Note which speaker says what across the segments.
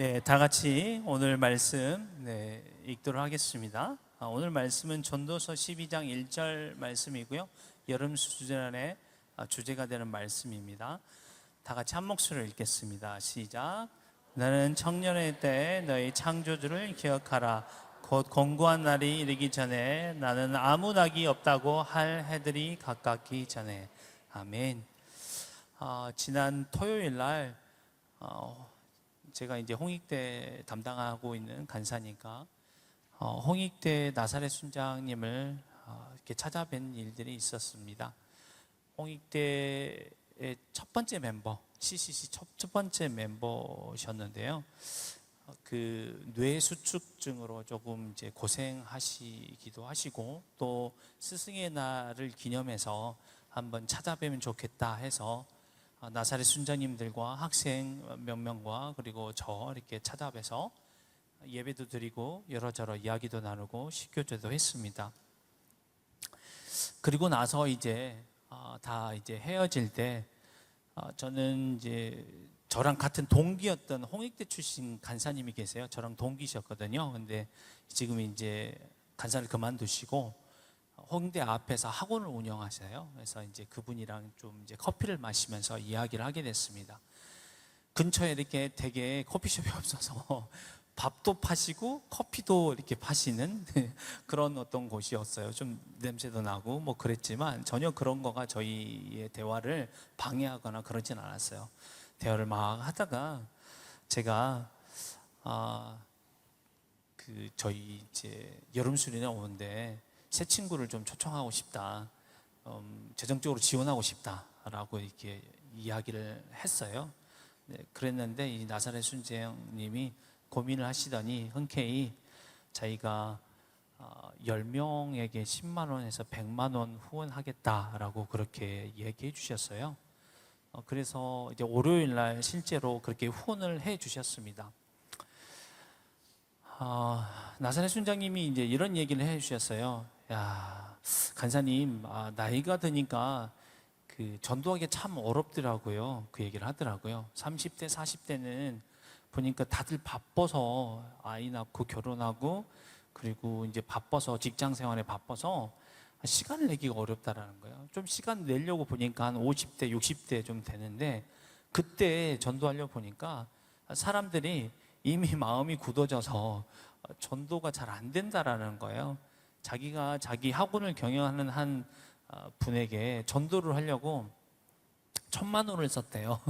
Speaker 1: 네, 다 같이 오늘 말씀 읽도록 하겠습니다. 오늘 말씀은 전도서 12장 1절 말씀이고요. 여름 수련의 주제가 되는 말씀입니다. 다 같이 한 목소리로 읽겠습니다. 시작. 나는 청년의 때에 너희 창조주를 기억하라. 곧 공고한 날이 이르기 전에 나는 아무 낙이 없다고 할 해들이 가깝기 전에. 아멘. 지난 토요일 날 제가 이제 홍익대 담당하고 있는 간사니까 홍익대 나사렛 순장님을 이렇게 찾아뵌 일들이 있었습니다. 홍익대의 첫 번째 멤버, CCC 첫 번째 멤버셨는데요. 그 뇌수축증으로 조금 이제 고생하시기도 하시고 또 스승의 날을 기념해서 한번 찾아뵈면 좋겠다 해서 나사렛 순장님들과 학생 몇 명과 그리고 저 이렇게 찾아뵈서 예배도 드리고 여러저러 이야기도 나누고 식교제도 했습니다. 그리고 나서 이제 다 이제 헤어질 때 저는 이제 저랑 같은 동기였던 홍익대 출신 간사님이 계세요. 저랑 동기셨거든요. 근데 지금 이제 간사를 그만두시고 홍대 앞에서 학원을 운영하세요. 그래서 이제 그분이랑 좀 이제 커피를 마시면서 이야기를 하게 됐습니다. 근처에 이렇게 되게 커피숍이 없어서 밥도 파시고 커피도 이렇게 파시는 그런 어떤 곳이었어요. 좀 냄새도 나고 뭐 그랬지만 전혀 그런 거가 저희의 대화를 방해하거나 그러진 않았어요. 대화를 막 하다가 제가 저희 이제 여름 수련회 오는데 새 친구를 좀 초청하고 싶다, 재정적으로 지원하고 싶다라고 이렇게 이야기를 했어요. 네, 그랬는데 이 나사렛 순재형님이 고민을 하시더니 흔쾌히 자기가 10명에게 10만 원에서 100만 원 후원하겠다라고 그렇게 얘기해 주셨어요. 그래서 이제 월요일 날 실제로 그렇게 후원을 해 주셨습니다. 나사렛 순장님이 이제 이런 얘기를 해 주셨어요. 야, 간사님, 나이가 드니까 그 전도하기 참 어렵더라고요. 그 얘기를 하더라고요. 30대, 40대는 보니까 다들 바빠서 아이 낳고 결혼하고 그리고 이제 바빠서 직장 생활에 바빠서 시간을 내기가 어렵다라는 거예요. 좀 시간 내려고 보니까 한 50대, 60대 좀 되는데 그때 전도하려고 보니까 사람들이 이미 마음이 굳어져서 전도가 잘 안 된다라는 거예요. 자기가 자기 학원을 경영하는 한 분에게 전도를 하려고 1,000만 원을 썼대요.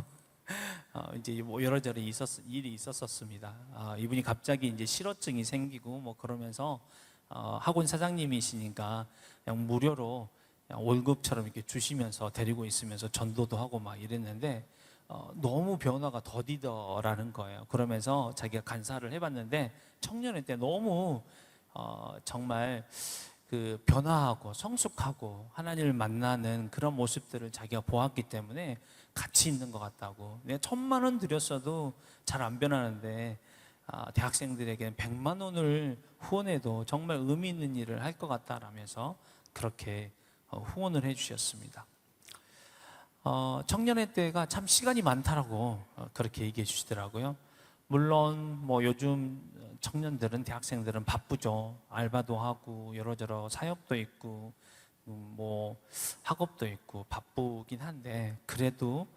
Speaker 1: 이제 뭐 여러저러 일이 있었습니다. 이분이 갑자기 이제 실어증이 생기고 뭐 그러면서 학원 사장님이시니까 그냥 무료로 그냥 월급처럼 이렇게 주시면서 데리고 있으면서 전도도 하고 막 이랬는데 너무 변화가 더디더라는 거예요. 그러면서 자기가 간사를 해봤는데 청년회 때 너무 정말 그 변화하고 성숙하고 하나님을 만나는 그런 모습들을 자기가 보았기 때문에 가치 있는 것 같다고. 내가 1,000만 원 들였어도 잘 안 변하는데 대학생들에게는 100만 원을 후원해도 정말 의미 있는 일을 할 것 같다라면서 그렇게 후원을 해주셨습니다. 청년회 때가 참 시간이 많다라고 그렇게 얘기해 주시더라고요. 물론 뭐 요즘 청년들은 대학생들은 바쁘죠. 알바도 하고 여러저러 사역도 있고 뭐 학업도 있고 바쁘긴 한데 그래도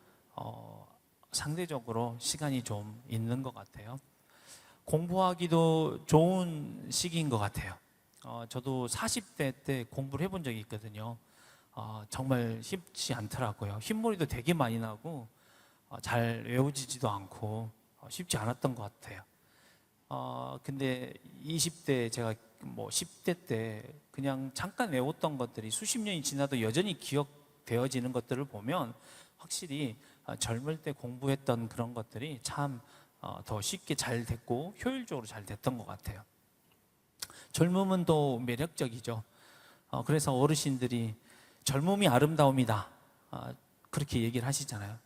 Speaker 1: 상대적으로 시간이 좀 있는 것 같아요. 공부하기도 좋은 시기인 것 같아요. 저도 40대 때 공부를 해본 적이 있거든요. 정말 쉽지 않더라고요. 흰머리도 되게 많이 나고 잘 외워지지도 않고 쉽지 않았던 것 같아요. 근데 20대 제가 뭐 10대 때 그냥 잠깐 외웠던 것들이 수십 년이 지나도 여전히 기억되어지는 것들을 보면 확실히 젊을 때 공부했던 그런 것들이 참 더 쉽게 잘 됐고 효율적으로 잘 됐던 것 같아요. 젊음은 또 매력적이죠. 그래서 어르신들이 젊음이 아름다움이다 그렇게 얘기를 하시잖아요.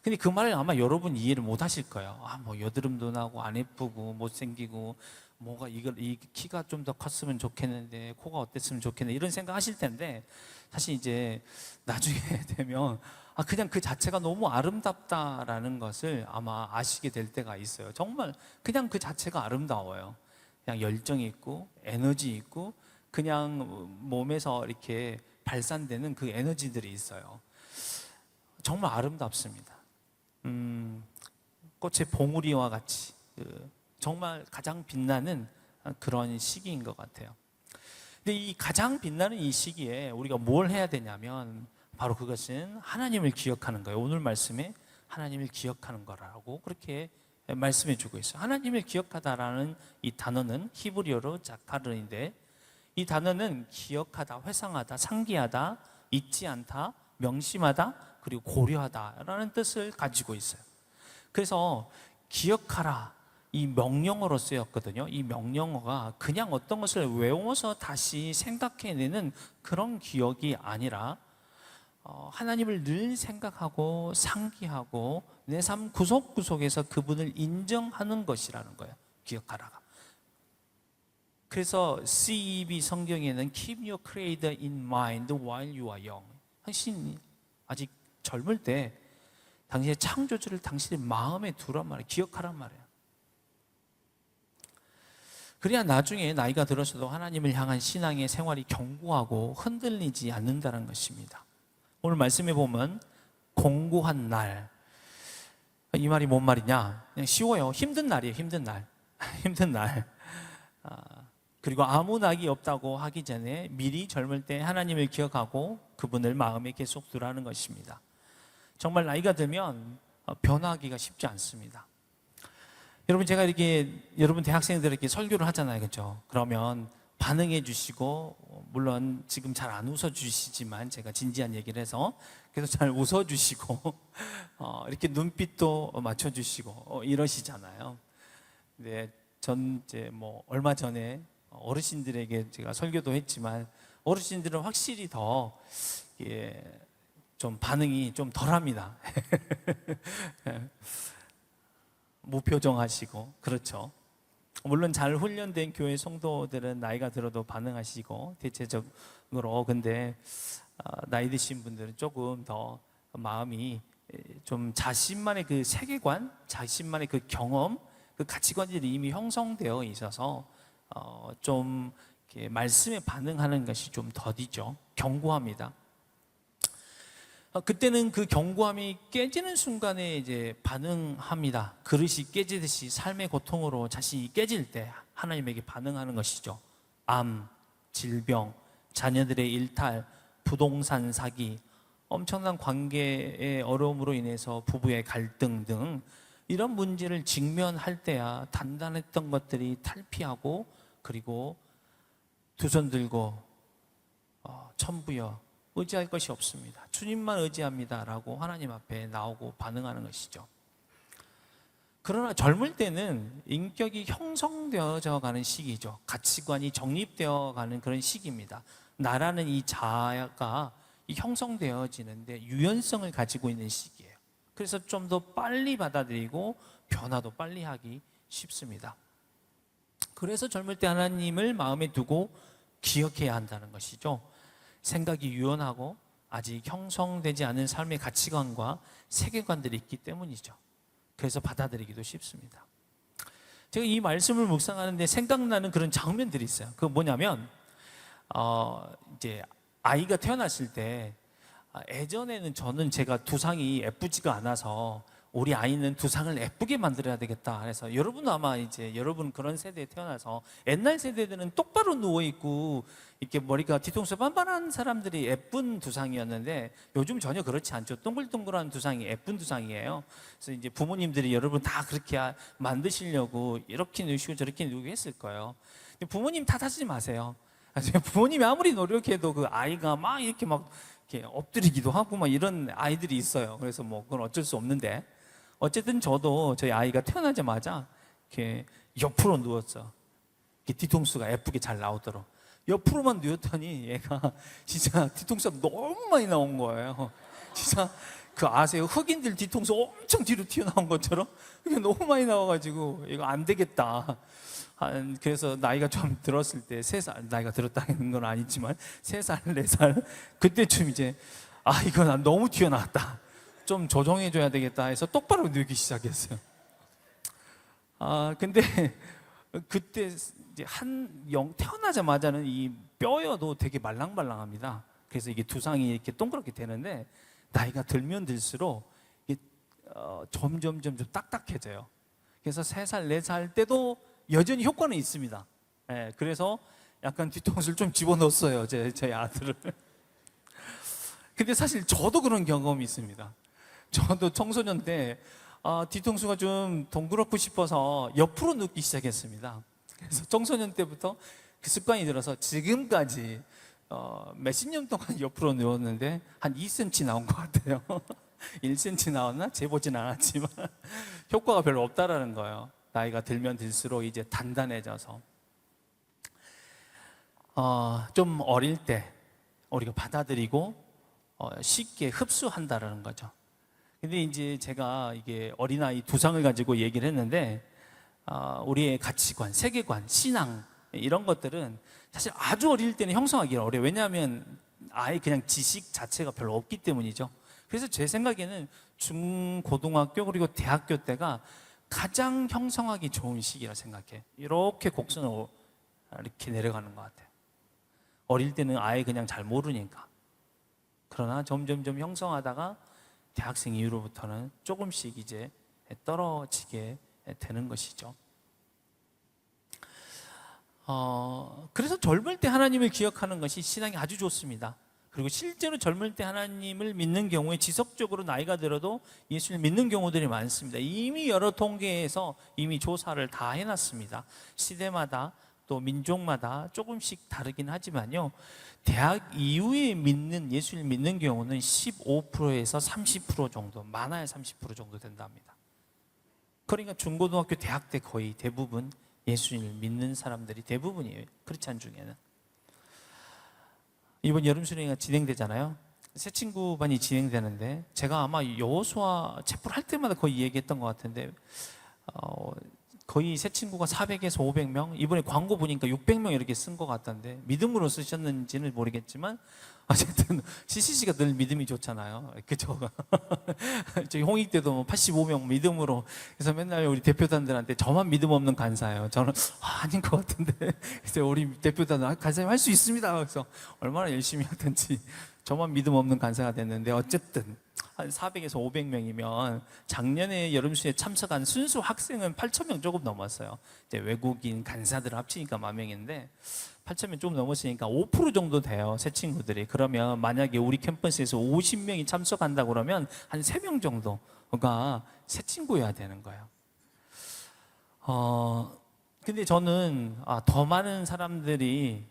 Speaker 1: 근데 그 말을 아마 여러분 이해를 못 하실 거예요. 뭐 여드름도 나고 안 예쁘고 못생기고 뭐가 이 키가 좀 더 컸으면 좋겠는데 코가 어땠으면 좋겠는데 이런 생각 하실 텐데 사실 이제 나중에 되면 그냥 그 자체가 너무 아름답다라는 것을 아마 아시게 될 때가 있어요. 정말 그냥 그 자체가 아름다워요. 그냥 열정이 있고 에너지 있고 그냥 몸에서 이렇게 발산되는 그 에너지들이 있어요. 정말 아름답습니다. 꽃의 봉우리와 같이 정말 가장 빛나는 그런 시기인 것 같아요. 근데 이 가장 빛나는 이 시기에 우리가 뭘 해야 되냐면 바로 그것은 하나님을 기억하는 거예요. 오늘 말씀에 하나님을 기억하는 거라고 그렇게 말씀해 주고 있어요. 하나님을 기억하다라는 이 단어는 히브리어로 자카르인데 이 단어는 기억하다, 회상하다, 상기하다, 잊지 않다, 명심하다, 그리고 고려하다라는 뜻을 가지고 있어요. 그래서 기억하라 이 명령어로 쓰였거든요. 이 명령어가 그냥 어떤 것을 외워서 다시 생각해내는 그런 기억이 아니라 하나님을 늘 생각하고 상기하고 내 삶 구석구석에서 그분을 인정하는 것이라는 거예요. 기억하라가. 그래서 CEB 성경에는 Keep your Creator in mind while you are young. 당신이 아직 젊을 때 당신의 창조주를 당신의 마음에 두란 말이에요. 기억하란 말이에요. 그래야 나중에 나이가 들어서도 하나님을 향한 신앙의 생활이 견고하고 흔들리지 않는다는 것입니다. 오늘 말씀해 보면 공고한 날, 이 말이 뭔 말이냐? 그냥 쉬워요. 힘든 날이에요. 힘든 날. 힘든 날. 그리고 아무 낙이 없다고 하기 전에 미리 젊을 때 하나님을 기억하고 그분을 마음에 계속 두라는 것입니다. 정말 나이가 들면 변화하기가 쉽지 않습니다. 여러분, 제가 이렇게 여러분 대학생들에게 설교를 하잖아요. 그렇죠? 그러면 반응해 주시고, 물론 지금 잘 안 웃어 주시지만 제가 진지한 얘기를 해서 그래서 잘 웃어 주시고 이렇게 눈빛도 맞춰 주시고 이러시잖아요. 근데 전 이제 뭐 얼마 전에 어르신들에게 제가 설교도 했지만 어르신들은 확실히 더 좀 반응이 좀 덜합니다. 무표정하시고 그렇죠. 물론 잘 훈련된 교회 성도들은 나이가 들어도 반응하시고 대체적으로 근데 나이 드신 분들은 조금 더 마음이 좀 자신만의 그 세계관, 자신만의 그 경험, 그 가치관들이 이미 형성되어 있어서 좀 이렇게 말씀에 반응하는 것이 좀 더디죠. 견고합니다. 그때는 그 견고함이 깨지는 순간에 이제 반응합니다. 그릇이 깨지듯이 삶의 고통으로 자신이 깨질 때 하나님에게 반응하는 것이죠. 암, 질병, 자녀들의 일탈, 부동산 사기, 엄청난 관계의 어려움으로 인해서 부부의 갈등 등 이런 문제를 직면할 때야 단단했던 것들이 탈피하고 그리고 두 손 들고 천부여 의지할 것이 없습니다. 주님만 의지합니다라고 하나님 앞에 나오고 반응하는 것이죠. 그러나 젊을 때는 인격이 형성되어져 가는 시기죠. 가치관이 정립되어 가는 그런 시기입니다. 나라는 이 자아가 형성되어지는데 유연성을 가지고 있는 시기예요. 그래서 좀 더 빨리 받아들이고 변화도 빨리 하기 쉽습니다. 그래서 젊을 때 하나님을 마음에 두고 기억해야 한다는 것이죠. 생각이 유연하고 아직 형성되지 않은 삶의 가치관과 세계관들이 있기 때문이죠. 그래서 받아들이기도 쉽습니다. 제가 이 말씀을 묵상하는데 생각나는 그런 장면들이 있어요. 그건 뭐냐면 이제 아이가 태어났을 때 예전에는 저는 제가 두상이 예쁘지가 않아서 우리 아이는 두상을 예쁘게 만들어야 되겠다. 그래서 여러분 아마 이제 여러분 그런 세대에 태어나서 옛날 세대들은 똑바로 누워 있고 이렇게 머리가 뒤통수 반반한 사람들이 예쁜 두상이었는데 요즘 전혀 그렇지 않죠. 동글동글한 두상이 예쁜 두상이에요. 그래서 이제 부모님들이 여러분 다 그렇게 만드시려고 이렇게 누시고 저렇게 누고 했을 거예요. 부모님 탓하지 마세요. 부모님이 아무리 노력해도 그 아이가 막 이렇게 엎드리기도 하고 막 이런 아이들이 있어요. 그래서 뭐 그건 어쩔 수 없는데 어쨌든 저도 저희 아이가 태어나자마자 이렇게 옆으로 누웠어. 이렇게 뒤통수가 예쁘게 잘 나오도록 옆으로만 누웠더니 얘가 진짜 뒤통수가 너무 많이 나온 거예요. 진짜 그 아세요? 흑인들 뒤통수 엄청 뒤로 튀어나온 것처럼 이게 너무 많이 나와가지고 이거 안 되겠다. 그래서 나이가 좀 들었을 때 3살, 나이가 들었다는 건 아니지만 3살, 4살 그때쯤 이제 이거 난 너무 튀어나왔다. 좀 조정해줘야 되겠다 해서 똑바로 누우기 시작했어요. 근데 그때 이제 태어나자마자는 이 뼈여도 되게 말랑말랑합니다. 그래서 이게 두상이 이렇게 동그랗게 되는데 나이가 들면 들수록 이게 점점 딱딱해져요. 그래서 3살, 4살 때도 여전히 효과는 있습니다. 예, 그래서 약간 뒤통수를 좀 집어넣었어요, 제 아들을. 근데 사실 저도 그런 경험이 있습니다. 저도 청소년 때 뒤통수가 좀 동그랗고 싶어서 옆으로 눕기 시작했습니다. 그래서 청소년 때부터 그 습관이 들어서 지금까지 몇십 년 동안 옆으로 누웠는데 한 2cm 나온 것 같아요. 1cm 나왔나? 재보진 않았지만 효과가 별로 없다라는 거예요. 나이가 들면 들수록 이제 단단해져서 좀 어릴 때 우리가 받아들이고 쉽게 흡수한다라는 거죠. 근데 이제 제가 이게 어린아이 두상을 가지고 얘기를 했는데 우리의 가치관, 세계관, 신앙 이런 것들은 사실 아주 어릴 때는 형성하기 어려워요. 왜냐하면 아예 그냥 지식 자체가 별로 없기 때문이죠. 그래서 제 생각에는 중고등학교 그리고 대학교 때가 가장 형성하기 좋은 시기라 생각해요. 이렇게 곡선으로 이렇게 내려가는 것 같아요. 어릴 때는 아예 그냥 잘 모르니까. 그러나 점점 형성하다가 대학생 이후로부터는 조금씩 이제 떨어지게 되는 것이죠. 그래서 젊을 때 하나님을 기억하는 것이 신앙이 아주 좋습니다. 그리고 실제로 젊을 때 하나님을 믿는 경우에 지속적으로 나이가 들어도 예수를 믿는 경우들이 많습니다. 이미 여러 통계에서 이미 조사를 다 해놨습니다. 시대마다 또 민족마다 조금씩 다르긴 하지만요, 대학 이후에 예수를 믿는 경우는 15%에서 30% 정도, 많아야 30% 정도 된답니다. 그러니까 중고등학교, 대학 때 거의 대부분 예수를 믿는 사람들이 대부분이에요. 크리스찬 중에는. 이번 여름 수련회가 진행되잖아요. 새 친구 반이 진행되는데 제가 아마 여호수아 체포를 할 때마다 거의 얘기했던 것 같은데 거의 새 친구가 400에서 500명, 이번에 광고 보니까 600명 이렇게 쓴 것 같던데 믿음으로 쓰셨는지는 모르겠지만 어쨌든 CCC가 늘 믿음이 좋잖아요. 그죠? 저희 홍익 때도 85명 믿음으로 해서 맨날 우리 대표단들한테 저만 믿음 없는 간사예요. 저는 아닌 것 같은데 그래서 우리 대표단은 간사님 할 수 있습니다. 그래서 얼마나 열심히 하든지 저만 믿음 없는 간사가 됐는데 어쨌든 한 400에서 500명이면 작년에 여름수에 참석한 순수 학생은 8,000명 조금 넘었어요. 이제 외국인 간사들 합치니까 10,000명인데 8,000명 조금 넘었으니까 5% 정도 돼요, 새 친구들이. 그러면 만약에 우리 캠퍼스에서 50명이 참석한다 그러면 한 3명 정도가 새 친구여야 되는 거예요. 근데 저는 더 많은 사람들이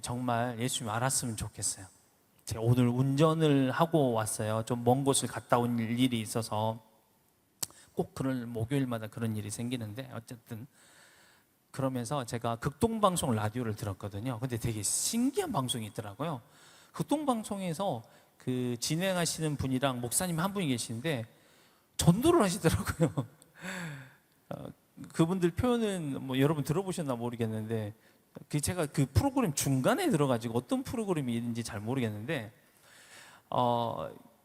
Speaker 1: 정말 예수님 알았으면 좋겠어요. 제가 오늘 운전을 하고 왔어요. 좀 먼 곳을 갔다 온 일이 있어서 꼭 그런 목요일마다 그런 일이 생기는데 어쨌든 그러면서 제가 극동방송 라디오를 들었거든요. 근데 되게 신기한 방송이 있더라고요. 극동방송에서 그 진행하시는 분이랑 목사님 한 분이 계시는데 전도를 하시더라고요. 그분들 표현은 뭐 여러분 들어보셨나 모르겠는데 제가 그 프로그램 중간에 들어가지고 어떤 프로그램인지 잘 모르겠는데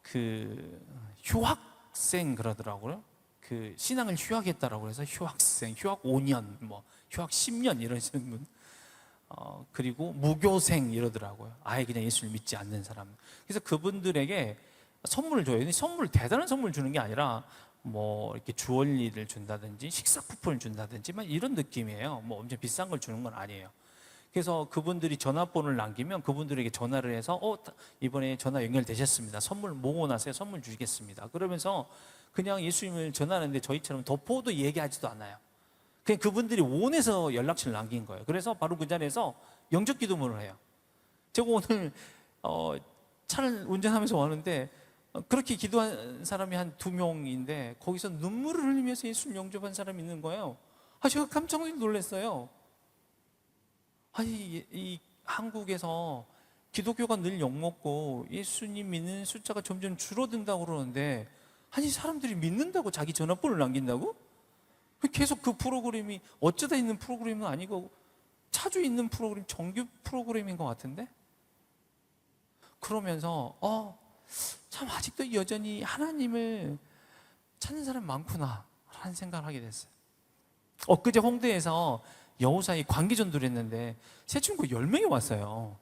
Speaker 1: 그 휴학생 그러더라고요. 그 신앙을 휴학했다라고 해서 휴학생, 휴학 5년, 뭐 휴학 10년 이러시는 분, 그리고 무교생 이러더라고요. 아예 그냥 예수를 믿지 않는 사람. 그래서 그분들에게 선물을 줘요. 근데 대단한 선물 주는 게 아니라 뭐 이렇게 주얼리를 준다든지 식사 쿠폰을 준다든지 막 이런 느낌이에요. 뭐 엄청 비싼 걸 주는 건 아니에요. 그래서 그분들이 전화번호를 남기면 그분들에게 전화를 해서 이번에 전화 연결되셨습니다. 선물 모으고 나서 선물 주시겠습니다. 그러면서 그냥 예수님을 전하는데 저희처럼 덮어도 얘기하지도 않아요. 그냥 그분들이 원해서 연락처를 남긴 거예요. 그래서 바로 그 자리에서 영접 기도문을 해요. 제가 오늘 차를 운전하면서 왔는데 그렇게 기도한 사람이 한 2명인데 거기서 눈물을 흘리면서 예수를 영접한 사람이 있는 거예요. 제가 깜짝 놀랐어요. 아니, 이 한국에서 기독교가 늘 욕먹고 예수님 믿는 숫자가 점점 줄어든다고 그러는데 아니 사람들이 믿는다고 자기 전화번호를 남긴다고? 계속 그 프로그램이 어쩌다 있는 프로그램은 아니고 자주 있는 프로그램, 정규 프로그램인 것 같은데? 그러면서 참 아직도 여전히 하나님을 찾는 사람 많구나 라는 생각을 하게 됐어요. 엊그제 홍대에서 여우사이 관계전도를 했는데 새 친구 10명이 왔어요.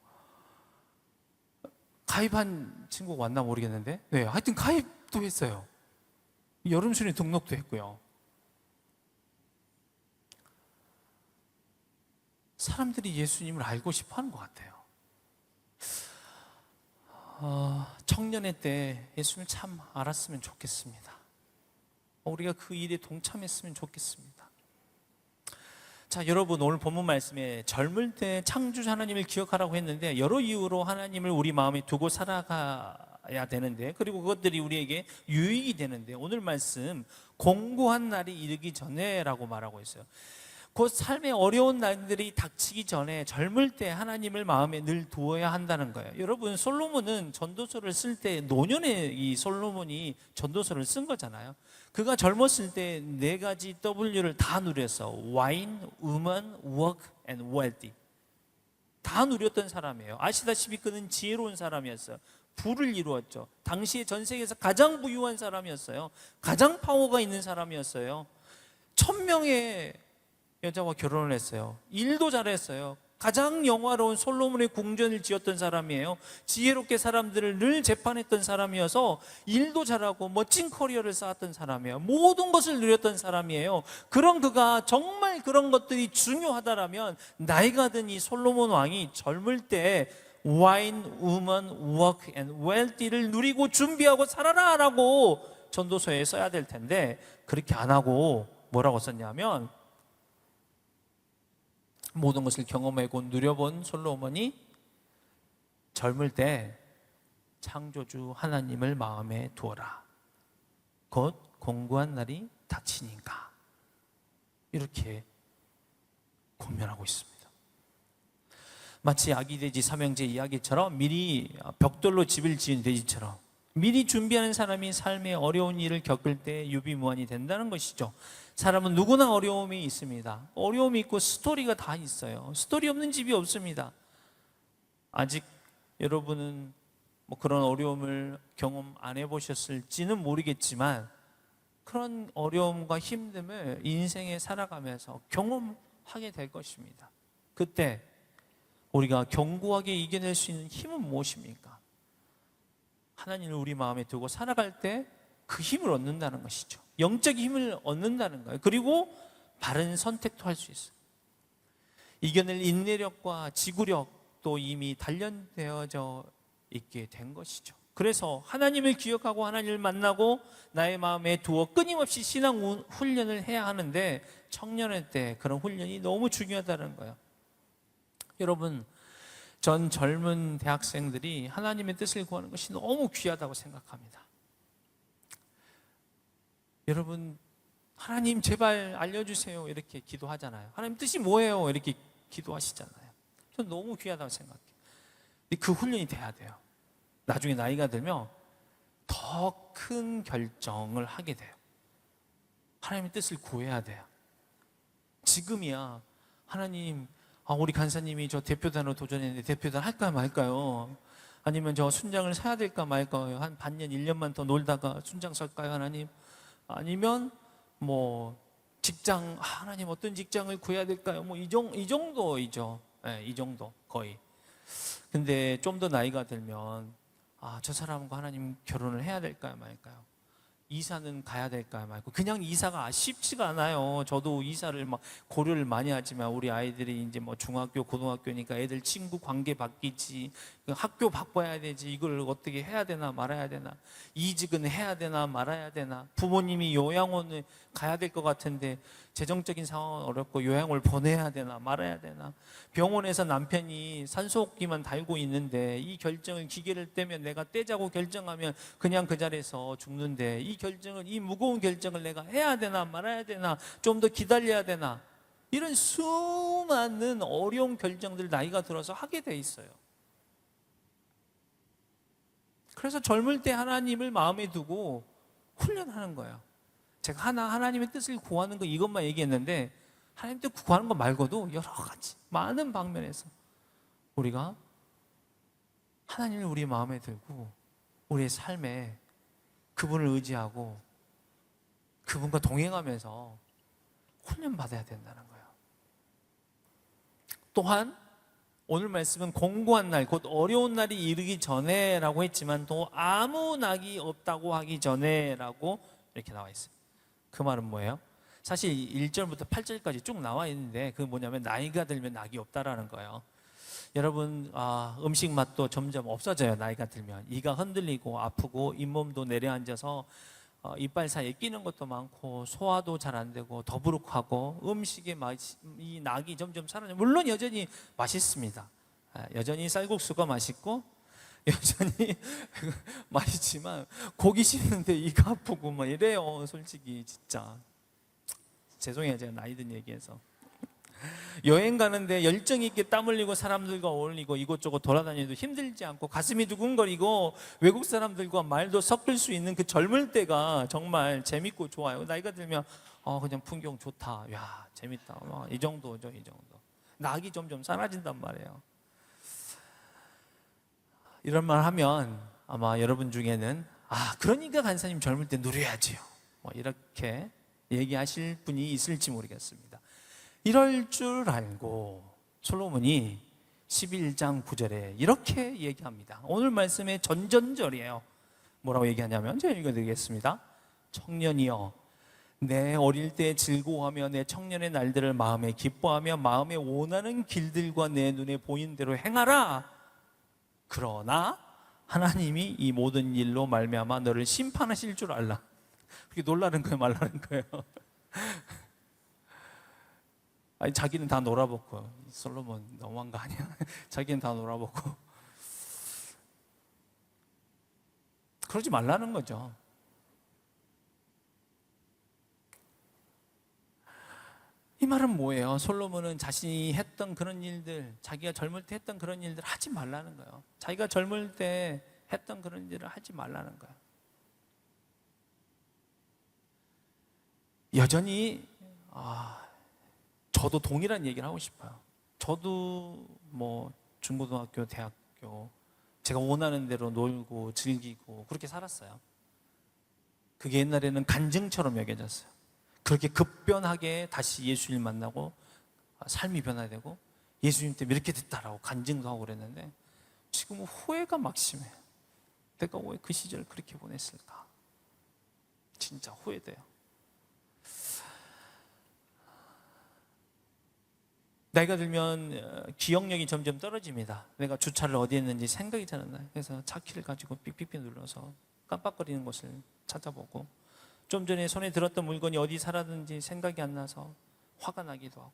Speaker 1: 가입한 친구가 왔나 모르겠는데, 네, 하여튼 가입도 했어요. 여름순위 등록도 했고요. 사람들이 예수님을 알고 싶어 하는 것 같아요. 청년의 때 예수님을 참 알았으면 좋겠습니다. 우리가 그 일에 동참했으면 좋겠습니다. 자, 여러분, 오늘 본문 말씀에 젊을 때 창조주 하나님을 기억하라고 했는데 여러 이유로 하나님을 우리 마음에 두고 살아가야 되는데, 그리고 그것들이 우리에게 유익이 되는데, 오늘 말씀 공고한 날이 이르기 전에라고 말하고 있어요. 곧 삶의 어려운 날들이 닥치기 전에 젊을 때 하나님을 마음에 늘 두어야 한다는 거예요. 여러분, 솔로몬은 전도서를 쓸 때 노년에 이 솔로몬이 전도서를 쓴 거잖아요. 그가 젊었을 때 4가지 W를 다 누렸어. 와인, 우먼, 워크 앤 웰디. 다 누렸던 사람이에요. 아시다시피 그는 지혜로운 사람이었어요. 부를 이루었죠. 당시에 전 세계에서 가장 부유한 사람이었어요. 가장 파워가 있는 사람이었어요. 1000명의 여자와 결혼을 했어요. 일도 잘했어요. 가장 영화로운 솔로몬의 궁전을 지었던 사람이에요. 지혜롭게 사람들을 늘 재판했던 사람이어서 일도 잘하고 멋진 커리어를 쌓았던 사람이에요. 모든 것을 누렸던 사람이에요. 그런 그가 정말 그런 것들이 중요하다라면 나이가 든 이 솔로몬 왕이 젊을 때 와인, 우먼, 워크 앤 웰디를 누리고 준비하고 살아라 라고 전도서에 써야 될 텐데 그렇게 안 하고 뭐라고 썼냐면, 모든 것을 경험하고 누려본 솔로몬이 젊을 때 창조주 하나님을 마음에 두어라. 곧 공고한 날이 닥치니까. 이렇게 권면하고 있습니다. 마치 아기 돼지 삼형제 이야기처럼 미리 벽돌로 집을 지은 돼지처럼 미리 준비하는 사람이 삶의 어려운 일을 겪을 때 유비무환이 된다는 것이죠. 사람은 누구나 어려움이 있습니다. 어려움이 있고 스토리가 다 있어요. 스토리 없는 집이 없습니다. 아직 여러분은 뭐 그런 어려움을 경험 안 해보셨을지는 모르겠지만 그런 어려움과 힘듦을 인생에 살아가면서 경험하게 될 것입니다. 그때 우리가 견고하게 이겨낼 수 있는 힘은 무엇입니까? 하나님을 우리 마음에 두고 살아갈 때 그 힘을 얻는다는 것이죠. 영적 힘을 얻는다는 거예요. 그리고 바른 선택도 할 수 있어요. 이겨낼 인내력과 지구력도 이미 단련되어져 있게 된 것이죠. 그래서 하나님을 기억하고 하나님을 만나고 나의 마음에 두어 끊임없이 신앙 훈련을 해야 하는데 청년의 때 그런 훈련이 너무 중요하다는 거예요. 여러분, 전 젊은 대학생들이 하나님의 뜻을 구하는 것이 너무 귀하다고 생각합니다. 여러분, 하나님 제발 알려주세요 이렇게 기도하잖아요. 하나님 뜻이 뭐예요 이렇게 기도하시잖아요. 전 너무 귀하다고 생각해요. 근데 그 훈련이 돼야 돼요. 나중에 나이가 들면 더 큰 결정을 하게 돼요. 하나님의 뜻을 구해야 돼요. 지금이야 하나님, 우리 간사님이 저 대표단으로 도전했는데 대표단 할까요 말까요? 아니면 저 순장을 사야 될까 말까요? 한 반년 1년만 더 놀다가 순장 설까요 하나님? 아니면 뭐 직장, 하나님 어떤 직장을 구해야 될까요? 뭐 이 정도이죠. 네, 이 정도 거의. 근데 좀 더 나이가 들면 저 사람과 하나님 결혼을 해야 될까요 말까요? 이사는 가야 될까요 말고, 그냥 이사가 쉽지가 않아요. 저도 이사를 막 고려를 많이 하지만 우리 아이들이 이제 뭐 중학교 고등학교니까 애들 친구 관계 바뀌지, 학교 바꿔야 되지, 이걸 어떻게 해야 되나 말아야 되나, 이직은 해야 되나 말아야 되나, 부모님이 요양원을 가야 될 것 같은데 재정적인 상황은 어렵고 요양을 보내야 되나 말아야 되나, 병원에서 남편이 산소호흡기만 달고 있는데 이 결정을 기계를 떼면 내가 떼자고 결정하면 그냥 그 자리에서 죽는데 이 무거운 결정을 내가 해야 되나 말아야 되나, 좀 더 기다려야 되나, 이런 수많은 어려운 결정들 나이가 들어서 하게 돼 있어요. 그래서 젊을 때 하나님을 마음에 두고 훈련하는 거예요. 제가 하나님의 뜻을 구하는 거 이것만 얘기했는데 하나님 뜻 구하는 거 말고도 여러 가지 많은 방면에서 우리가 하나님을 우리 마음에 들고 우리의 삶에 그분을 의지하고 그분과 동행하면서 훈련받아야 된다는 거예요. 또한 오늘 말씀은 공고한 날, 곧 어려운 날이 이르기 전에라고 했지만 또 아무 낙이 없다고 하기 전에라고 이렇게 나와 있어요. 그 말은 뭐예요? 사실 1절부터 8절까지 쭉 나와 있는데 그게 뭐냐면 나이가 들면 낙이 없다라는 거예요. 여러분, 음식 맛도 점점 없어져요. 나이가 들면 이가 흔들리고 아프고 잇몸도 내려앉아서 이빨 사이에 끼는 것도 많고 소화도 잘 안 되고 더부룩하고 음식의 이 낙이 점점 사라져요. 물론 여전히 맛있습니다. 여전히 쌀국수가 맛있고 여전히 맛있지만 고기 씹는데 이가 아프고 막 이래요. 솔직히 진짜 죄송해요, 제가 나이 든 얘기해서. 여행 가는데 열정 있게 땀 흘리고 사람들과 어울리고 이곳저곳 돌아다니도 힘들지 않고 가슴이 두근거리고 외국 사람들과 말도 섞을 수 있는 그 젊을 때가 정말 재밌고 좋아요. 나이가 들면 그냥 풍경 좋다, 야 재밌다, 이 정도죠. 이 정도. 낙이 점점 사라진단 말이에요. 이런 말 하면 아마 여러분 중에는 그러니까 간사님 젊을 때 누려야지요, 이렇게 얘기하실 분이 있을지 모르겠습니다. 이럴 줄 알고 솔로몬이 11장 9절에 이렇게 얘기합니다. 오늘 말씀의 전전절이에요. 뭐라고 얘기하냐면 제가 읽어드리겠습니다. 청년이여, 내 어릴 때 즐거워하며 내 청년의 날들을 마음에 기뻐하며 마음에 원하는 길들과 내 눈에 보이는 대로 행하라. 그러나 하나님이 이 모든 일로 말미암아 너를 심판하실 줄 알라. 그게 놀라는 거예요, 말라는 거예요? 아니, 자기는 다 놀아먹고. 솔로몬 너무한 거 아니야? 자기는 다 놀아먹고. 그러지 말라는 거죠. 이 말은 뭐예요? 솔로몬은 자신이 했던 그런 일들, 자기가 젊을 때 했던 그런 일들 하지 말라는 거예요. 자기가 젊을 때 했던 그런 일을 하지 말라는 거예요. 여전히 저도 동일한 얘기를 하고 싶어요. 저도 중고등학교, 대학교 제가 원하는 대로 놀고 즐기고 그렇게 살았어요. 그게 옛날에는 간증처럼 여겨졌어요. 그렇게 급변하게 다시 예수님 만나고 삶이 변화되고 예수님 때문에 이렇게 됐다라고 간증도 하고 그랬는데 지금은 후회가 막심해요. 내가 왜 그 시절을 그렇게 보냈을까? 진짜 후회돼요. 나이가 들면 기억력이 점점 떨어집니다. 내가 주차를 어디 했는지 생각이 잘 안 나요. 그래서 차 키를 가지고 삑삑삑 눌러서 깜빡거리는 곳을 찾아보고 좀 전에 손에 들었던 물건이 어디 살았는지 생각이 안 나서 화가 나기도 하고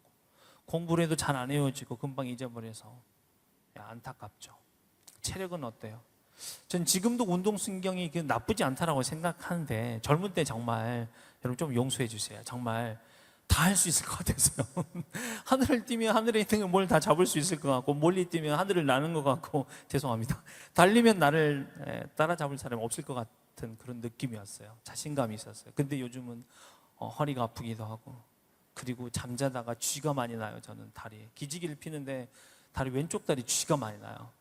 Speaker 1: 공부를 해도 잘 안 외워지고 금방 잊어버려서 안타깝죠. 체력은 어때요? 전 지금도 운동신경이 나쁘지 않다라고 생각하는데 젊을 때 정말 여러분 좀 용서해 주세요. 정말 다 할 수 있을 것 같아서요. 하늘을 뛰면 하늘에 있는 뭘 다 잡을 수 있을 것 같고 멀리 뛰면 하늘을 나는 것 같고 죄송합니다. 달리면 나를 따라잡을 사람이 없을 것 같은 그런 느낌이었어요. 자신감이 있었어요. 근데 요즘은 허리가 아프기도 하고 그리고 잠자다가 쥐가 많이 나요. 저는 다리에 기지개를 피는데 다리 왼쪽 다리 쥐가 많이 나요.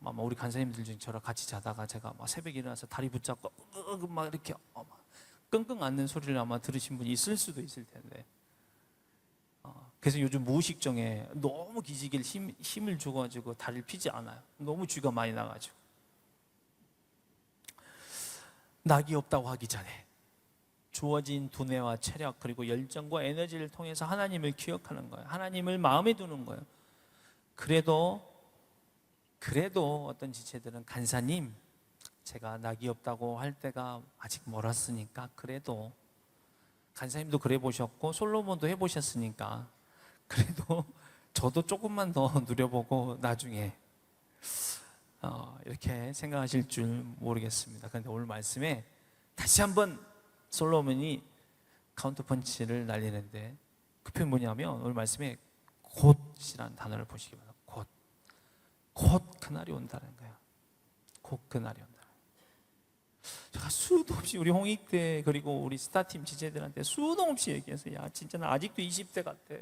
Speaker 1: 아마 우리 간사님들 중에 저랑 같이 자다가 제가 막 새벽에 일어나서 다리 붙잡고 막 이렇게 끙끙 앓는 소리를 아마 들으신 분이 있을 수도 있을 텐데 그래서 요즘 무의식정에 너무 기지개를 힘을 줘가지고 다리를 피지 않아요. 너무 쥐가 많이 나가지고. 낙이 없다고 하기 전에 주어진 두뇌와 체력 그리고 열정과 에너지를 통해서 하나님을 기억하는 거예요. 하나님을 마음에 두는 거예요. 그래도 어떤 지체들은 간사님 제가 낙이 없다고 할 때가 아직 멀었으니까 그래도 간사님도 그래 보셨고 솔로몬도 해보셨으니까 그래도 저도 조금만 더 누려보고 나중에 이렇게 생각하실 줄 모르겠습니다. 그런데 오늘 말씀에 다시 한번 솔로몬이 카운터펀치를 날리는데 그 표현 뭐냐면 오늘 말씀에 곧이라는 단어를 보시기 바랍니다. 곧 그날이 온다는 거예요. 곧 그날이 온다. 제가 수도 없이 우리 홍익대 그리고 우리 스타팀 지체들한테 수도 없이 얘기해서 야 진짜 나 아직도 20대 같아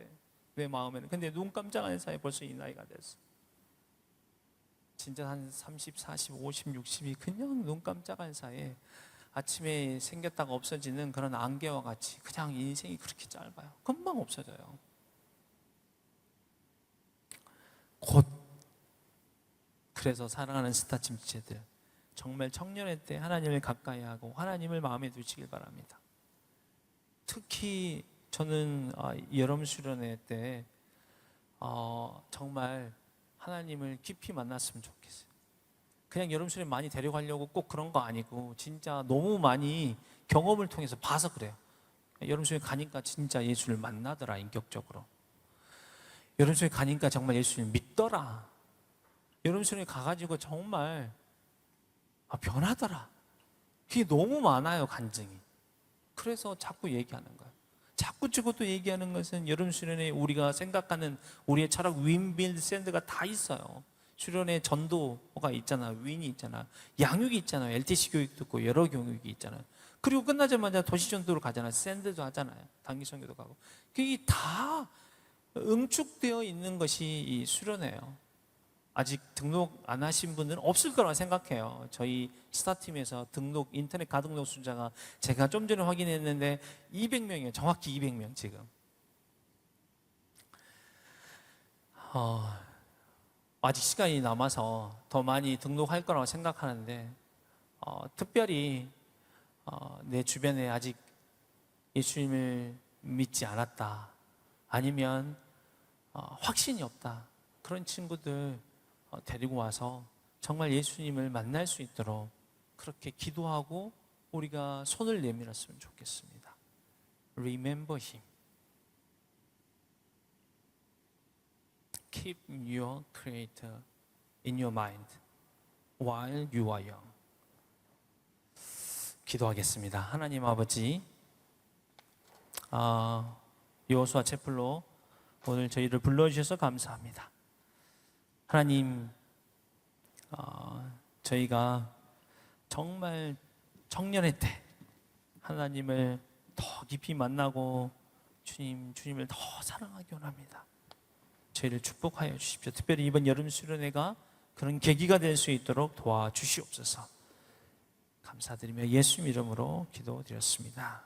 Speaker 1: 내 마음에는. 근데 눈 깜짝하는 사이에 벌써 이 나이가 됐어. 진짜 한 30, 40, 50, 60이 그냥 눈 깜짝할 사이에 아침에 생겼다가 없어지는 그런 안개와 같이 그냥 인생이 그렇게 짧아요. 금방 없어져요. 곧 그래서 사랑하는 스타 침체들, 정말 청년의 때 하나님을 가까이 하고 하나님을 마음에 두시길 바랍니다. 특히 저는 여름 수련회 때 정말 하나님을 깊이 만났으면 좋겠어요. 그냥 여름 수련회 많이 데려가려고 꼭 그런 거 아니고 진짜 너무 많이 경험을 통해서 봐서 그래요. 여름 수련회 가니까 진짜 예수를 만나더라, 인격적으로. 여름 수련회 가니까 정말 예수를 믿더라. 여름 수련회 가가지고 정말 변하더라. 그게 너무 많아요, 간증이. 그래서 자꾸 얘기하는 거예요. 자꾸 찍어도 얘기하는 것은 여름 수련회 우리가 생각하는 우리의 철학 윈빌드 샌드가 다 있어요. 수련회 전도가 있잖아, 윈이 있잖아, 양육이 있잖아요. LTC 교육도 있고 여러 교육이 있잖아요. 그리고 끝나자마자 도시 전도로 가잖아요. 샌드도 하잖아요. 단기 선교도 가고. 그게 다 응축되어 있는 것이 이 수련회예요. 아직 등록 안 하신 분은 없을 거라고 생각해요. 저희 스타팀에서 인터넷 가등록 숫자가 제가 좀 전에 확인했는데 200명이에요. 정확히 200명 지금. 아직 시간이 남아서 더 많이 등록할 거라고 생각하는데 특별히 내 주변에 아직 예수님을 믿지 않았다, 아니면 확신이 없다, 그런 친구들 데리고 와서 정말 예수님을 만날 수 있도록 그렇게 기도하고 우리가 손을 내밀었으면 좋겠습니다. Remember Him. Keep your Creator in your mind while you are young. 기도하겠습니다. 하나님 아버지, 여호수아 채플로 오늘 저희를 불러주셔서 감사합니다. 하나님, 저희가 정말 청년의 때 하나님을 더 깊이 만나고 주님을 더 사랑하기 원합니다. 저희를 축복하여 주십시오. 특별히 이번 여름 수련회가 그런 계기가 될 수 있도록 도와주시옵소서. 감사드리며 예수 이름으로 기도드렸습니다.